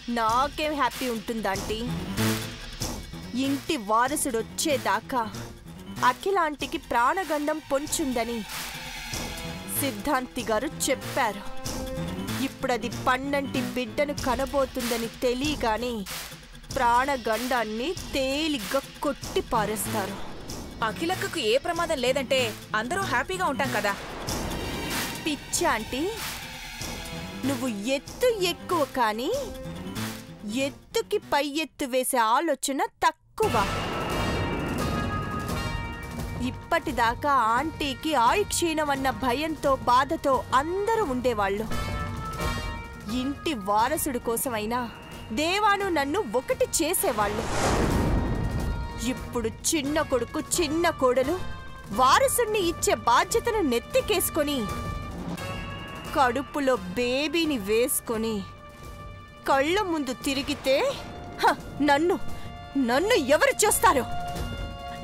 నాకేం హ్యాపీ ఉంటుందంటీ? ఇంటి వారసుడొచ్చేదాకా అఖిలాంటికి ప్రాణగండం పొంచుందని సిద్ధాంతి గారు చెప్పారు. ఇప్పుడది పన్నంటి బిడ్డను కనబోతుందని తెలియగానే ప్రాణగండాన్ని తేలిగ్గా కొట్టి పారేస్తారు. అఖిలక్కకు ఏ ప్రమాదం లేదంటే అందరూ హ్యాపీగా ఉంటాం కదా. పిచ్చి ఆంటీ, నువ్వు ఎత్తు ఎక్కువ కానీ ఎత్తుకి పై ఎత్తు వేసే ఆలోచన తక్కువ. ఇప్పటిదాకా ఆంటీకి ఆయుక్షీణం అన్న భయంతో బాధతో అందరూ ఉండేవాళ్ళు. ఇంటి వారసుడి కోసమైనా దేవాను నన్ను ఒకటి చేసేవాళ్ళు. ఇప్పుడు చిన్న కొడుకు చిన్న కోడలు వారసుణ్ణి ఇచ్చే బాధ్యతను నెత్తికేసుకొని కడుపులో బేబీని వేసుకొని కళ్ళ ముందు తిరిగితే నన్ను నన్ను ఎవరు చూస్తారు?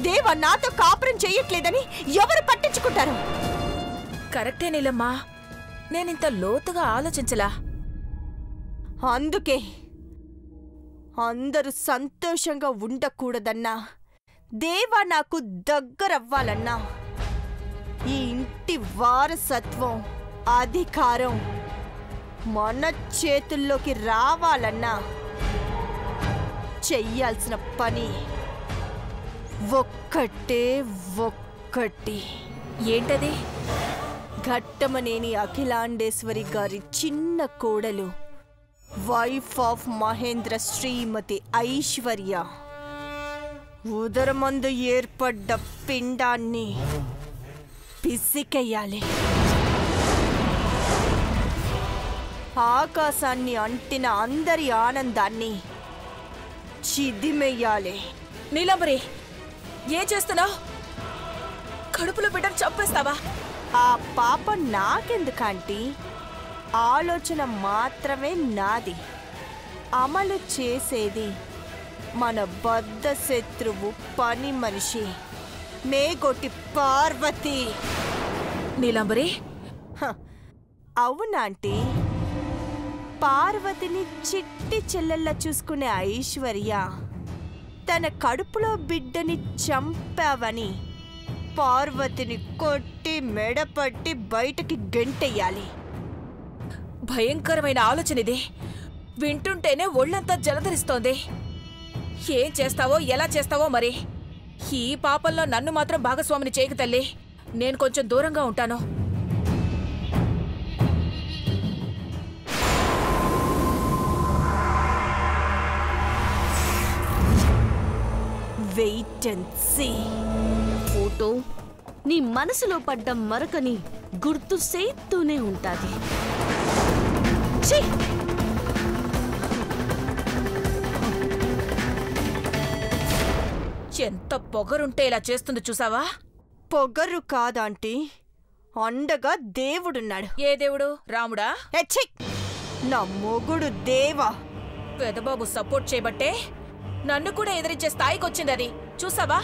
దేవా నాతో కాపురం చెయ్యట్లేదని ఎవరు పట్టించుకుంటారు? కరెక్టే నీలమ్మా, నేనింత లోతుగా ఆలోచించలా. అందుకే అందరూ సంతోషంగా ఉండకూడదన్నా, దేవా నాకు దగ్గరవ్వాలన్నా, ఈ ఇంటి వారసత్వం అధికారం మన చేతుల్లోకి రావాలన్నా చెయ్యాల్సిన పని ఒక్కటే ఒక్కటి. ఏంటది? ఘట్టమనేని అఖిలాండేశ్వరి గారి చిన్న కోడలు, వైఫ్ ఆఫ్ మహేంద్ర శ్రీమతి ఐశ్వర్య ఉదరమందు ఏర్పడ్డ పిండాన్ని పిసికెయ్యాలి. ఆకాశాన్ని అంటిన అందరి ఆనందాన్ని చిదిమెయ్యాలి. నీలంబరి, ఏం చేస్తున్నావు? కడుపులో బిడ్డను చంపేస్తావా? ఆ పాప నాకెందుకంటీ? ఆలోచన మాత్రమే నాది, అమలు చేసేది మన బద్ధ శత్రువు పని మనిషి మేగొట్టి పార్వతి. నీలంబరి, అవునాంటీ? పార్వతిని చిట్టి చెల్లెల్లా చూసుకునే ఐశ్వర్య తన కడుపులో బిడ్డని చంపావని పార్వతిని కొట్టి మెడపట్టి బయటకి గెంటెయ్యాలి. భయంకరమైన ఆలోచనిది. వింటుంటేనే ఒళ్ళంతా జలధరిస్తోంది. ఏం చేస్తావో ఎలా చేస్తావో మరి. ఈ పాపంలో నన్ను మాత్రం భాగస్వామిని చేయకు తల్లి. నేను కొంచెం దూరంగా ఉంటాను. Wait and see. ఫోటో నీ మనసులో పడ్డ మరకని గుర్తు చేస్తూనే ఉంటాది. ఎంత పొగరుంటే ఇలా చేస్తుంది చూసావా? పొగరు కాదాంటీ, అండగా దేవుడున్నాడు. ఏ దేవుడు? రాముడా? నా మొగుడు దేవా. పెదబాబు సపోర్ట్ చేయబట్టే నన్ను కూడా ఎదిరించే స్థాయికి వచ్చింది. అది చూసావా?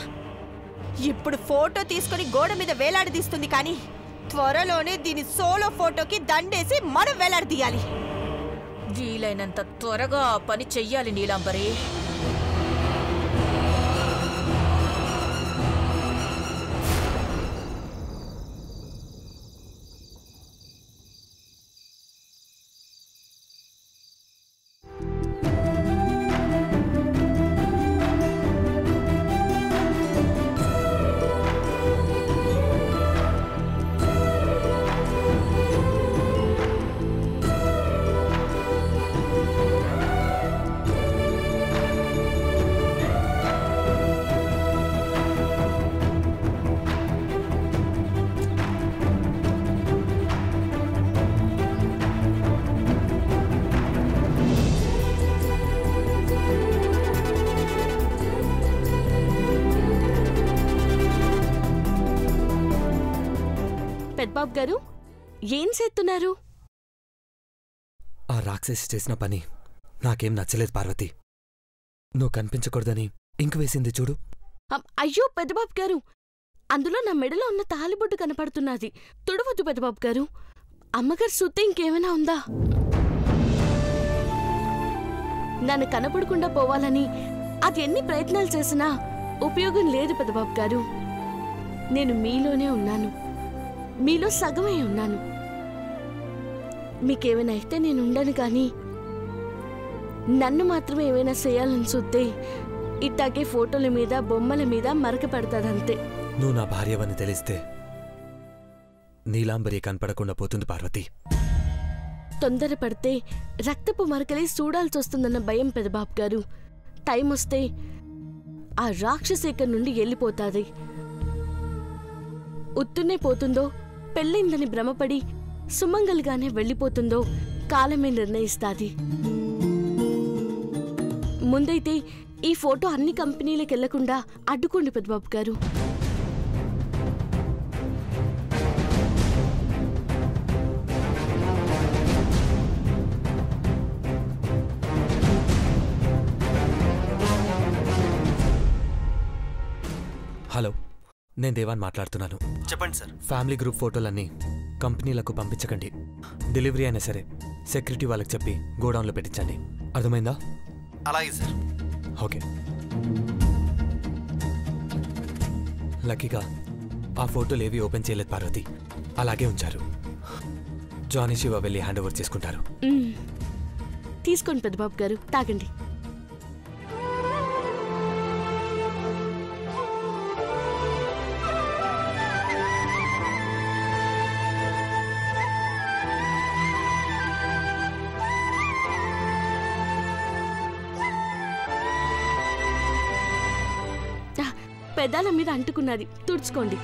ఇప్పుడు ఫోటో తీసుకుని గోడ మీద వేలాడదీస్తుంది, కానీ త్వరలోనే దీని సోలో ఫోటోకి దండేసి మనం వేలాడదీయాలి. వీలైనంత త్వరగా పని చెయ్యాలి నీలాంబరి. పెద్బాబు గారు ఏం చేస్తున్నారు? ఆ రాక్షసి చేసిన పని నాకేం నచ్చలేదు పార్వతి. నువ్వు కనిపించకూడదని ఇంకు వేసింది చూడు. అయ్యో పెద్దబాబు గారు, అందులో నా మెడలో ఉన్న తాలిబొట్టు కనపడుతున్నది. తుడవద్దు పెద్దబాబు గారు. అమ్మగారు సుత్తే ఇంకేమైనా ఉందా? నన్ను కనపడకుండా పోవాలని అది ఎన్ని ప్రయత్నాలు చేసినా ఉపయోగం లేదు పెద్దబాబు గారు. నేను మీలోనే ఉన్నాను, మీలో సగమే ఉన్నాను. మీకేమైనా అయితే నేను ఉండను, కానీ నన్ను మాత్రమే ఏమైనా చేయాలని చూస్తే ఇట్టాకే ఫోటోల మీద బొమ్మల మీద మరక పడతాదంతే. నువ్వు నా భార్యవని తెలిస్తే నీలాంబరి కనపడకుండా పోతుంది పార్వతి. తొందరపడితే రక్తపు మరకలే చూడాల్సొస్తుందన్న భయం పెదబాబు గారు. టైం వస్తే ఆ రాక్షసేకర్ నుండి వెళ్ళిపోతాది. ఉత్తునే పోతుందో, పెళ్ళైందని భ్రమపడి సుమంగల్గానే వెళ్ళిపోతుందో కాలమే నిర్ణయిస్తాది. ముందైతే ఈ ఫోటో అన్ని కంపెనీలకు వెళ్లకుండా అడ్డుకోండి పెద్దబాబు గారు. హలో, నేను దేవాన్ మాట్లాడుతున్నాను. చెప్పండి సార్. ఫ్యామిలీ గ్రూప్ ఫోటోలన్నీ కంపెనీలకు పంపించకండి. డెలివరీ అయినా సరే సెక్యూరిటీ వాళ్ళకి చెప్పి గోడౌన్లో పెట్టించండి. అర్థమైందా? అలాగే సార్. ఓకే. లక్కీగా ఆ ఫోటోలు ఏవి ఓపెన్ చేయలేదు పార్వతి, అలాగే ఉంచారు. జానీ శివ వెళ్ళి హ్యాండ్ ఓవర్ చేసుకుంటారు. తీసుకోండి పెద్దబాబు గారు, తాగండి. పెదాల మీద అంటుకున్నది, తుడుచుకోండి.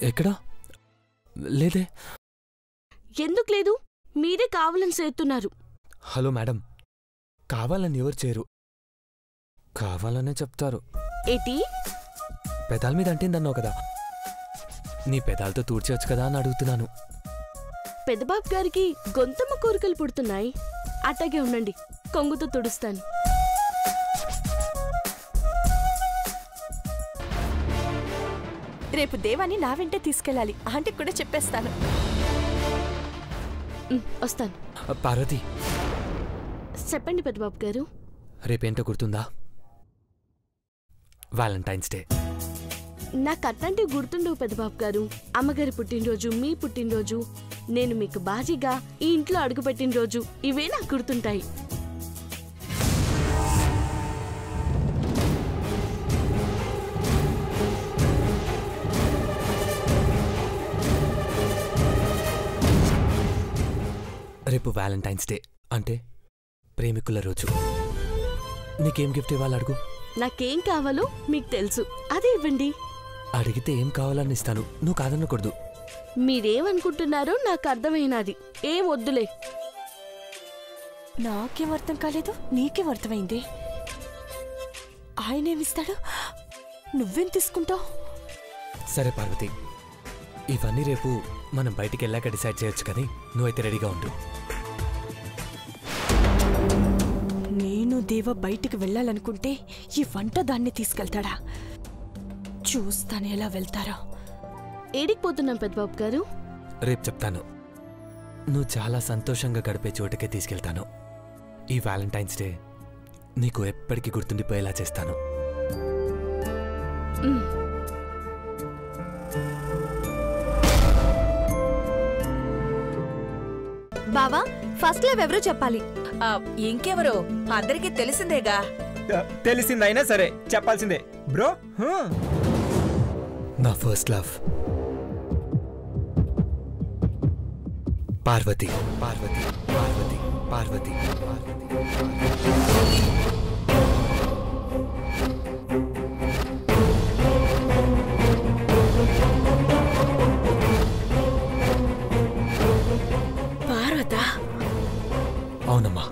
ఎక్కడా లేదే. ఎందుకు లేదు? మీరే కావాలని చేస్తున్నారు. హలో మేడం, కావాలని ఎవరు చేయరు, కావాలనే చెప్తారు. ఏటి పెదాల మీద అంటిందన్నావు కదా, నీ పెదాలతో తూడ్చవచ్చు కదా అని అడుగుతున్నాను. పెద్దబాబు గారికి గొంతమ్మ కోరికలు పుడుతున్నాయి. అట్టాగే ఉండండి, కొంగుతో తుడుస్తాను. రేపు దేవాన్ని నా వెంటే తీసుకెళ్ళాలి. ఆంటీకి కూడా చెప్పేస్తాను. వస్తాను. పార్వతి, చెప్పండి పెద్దబాబు గారు. రేపేంటో గుర్తుందా? Valentine's day. నాకు అట్లాంటివి గుర్తుండవు పెద్దబాబు గారు. అమ్మగారి పుట్టినరోజు, మీ పుట్టినరోజు, నేను మీకు బాజీగా ఈ ఇంట్లో అడుగుపెట్టిన రోజు, ఇవే నాకు గుర్తుంటాయి. రేపు వ్యాలంటైన్స్ డే అంటే ప్రేమికుల రోజు. నీకేం గిఫ్ట్ ఇవ్వాలి అడుగు. నాకేం కావాలో మీకు తెలుసు, అదే ఇవ్వండి. అడిగితే ఏం కావాలని ఇస్తాను, నువ్వు కాదనకూడదు. మీరేమనుకుంటున్నారో నాకు అర్థమైనది. ఏం వద్దులే. నాకేం అర్థం కాలేదు, నీకేం అర్థమైంది? ఆయనేమిస్తాడు, నువ్వేం తీసుకుంటావు? సరే పార్వతి, ఇవన్నీ రేపు మనం బయటికి వెళ్ళాక డిసైడ్ చేయొచ్చు, కానీ నువ్వైతే రెడీగా ఉండు. నేను దేవ బయటికి వెళ్ళాలనుకుంటే ఈ వంట దాన్ని తీసుకెళ్తాడా? చూస్తాను ఎలా వెళ్తారో. ఏడికి పోతున్నాం పెద్దబాబు గారు? రేపు చెప్తాను. నువ్వు చాలా సంతోషంగా గడిపే చోటుకే తీసుకెళ్తాను. ఈ వ్యాలంటైన్స్ డే నీకు ఎప్పటికీ గుర్తుండిపోయేలా చేస్తాను. బావా, ఫస్ట్ లవ్ ఎవరో చెప్పాలి. ఇంకెవరు? అందరికీ తెలిసిందేగా. తెలిసిందైనా సరే చెప్పాల్సిందే బ్రో. నా ఫస్ట్ లవ్ పార్వతి. పార్వతి పార్వతి పార్వతి పార్వతా? అవునమ్మా.